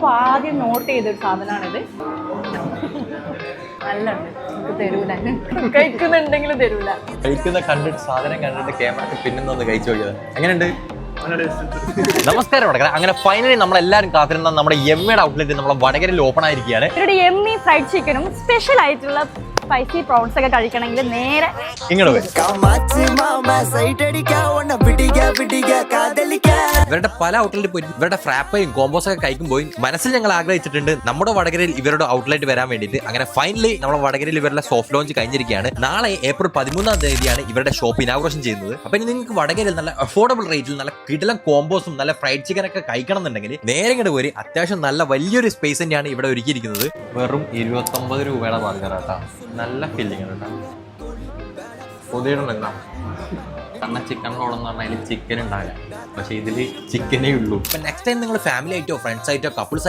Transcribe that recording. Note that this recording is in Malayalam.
അപ്പോൾ ആദ്യം നോട്ട് ചെയ്തൊരു സാധനമാണിത്. നല്ലുണ്ട്, നമുക്ക് തരൂല, കഴിക്കുന്നുണ്ടെങ്കിലും തരൂല. കഴിക്കുന്ന കണ്ടിട്ട് സാധനം കണ്ടിട്ട് ക്യാമറ പിന്നൊന്ന് കഴിച്ചു നോക്കിയത് എങ്ങനെയുണ്ട്? നമസ്കാരം വടകര. അങ്ങനെ ഫൈനലി നമ്മളെല്ലാവരും കാത്തിരുന്ന നമ്മുടെ എമ്മയുടെ ഔട്ട്ലെറ്റ് നമ്മുടെ വടകരയിൽ ഓപ്പൺ ആയിരിക്കുകയാണ്. ഇവരുടെ എമ്മി ഫ്രൈഡ് ചിക്കനും സ്പെഷ്യൽ ആയിട്ടുള്ള സ്പൈസി പ്രോൺസ് ഒക്കെ കഴിക്കണമെങ്കിൽ നേരെ ഇങ്ങോട്ട് വരും. ഇവരുടെ പല ഔട്ട്ലെറ്റിൽ പോയി ഇവരുടെ ഫ്രാപ്പയും കോമ്പോസ് ഒക്കെ കഴിക്കുമ്പോൾ മനസ്സിൽ ഞങ്ങൾ ആഗ്രഹിച്ചിട്ടുണ്ട് നമ്മുടെ വടകരയിൽ ഇവരുടെ ഔട്ട്ലെറ്റ് വരാൻ വേണ്ടിയിട്ട്. അങ്ങനെ ഫൈനലി നമ്മുടെ വടകരയിൽ ഇവരുടെ സോഫ്റ്റ് ലോഞ്ച് കഴിഞ്ഞിരിക്കുകയാണ്. നാളെ ഏപ്രിൽ 13-ാം തീയതിയാണ് ഇവരുടെ ഷോപ്പ് ഇനാഗുറേഷൻ ചെയ്യുന്നത്. അപ്പൊ ഇനി നിങ്ങൾക്ക് വടകരയിൽ നല്ല അഫോർഡബിൾ റേറ്റിൽ നല്ല കിടിലൻ കോമ്പോസും നല്ല ഫ്രൈഡ് ചിക്കൻ ഒക്കെ കഴിക്കണം എന്നുണ്ടെങ്കിൽ നേരെ ഇങ്ങോട്ട് പോയി. അത്യാവശ്യം നല്ല വലിയൊരു സ്പേസ് തന്നെയാണ് ഇവിടെ ഒരുക്കിയിരിക്കുന്നത്. വെറും 29 രൂപയുടെ ബർഗർ കേട്ടോ. നല്ല ഫീലിംഗ് ആണ് കേട്ടോ. പുതിയതുണ്ടല്ല കാരണം ചിക്കൻ റോൾ എന്ന് പറഞ്ഞാൽ അതിൽ ചിക്കൻ ഉണ്ടാവില്ല, പക്ഷെ ഇതിൽ ചിക്കനേ ഉള്ളൂ. നെക്സ്റ്റ് ടൈം നിങ്ങൾ ഫാമിലി ആയിട്ടോ ഫ്രണ്ട്സ് ആയിട്ടോ കപ്പിൾസ് ആയിട്ടോ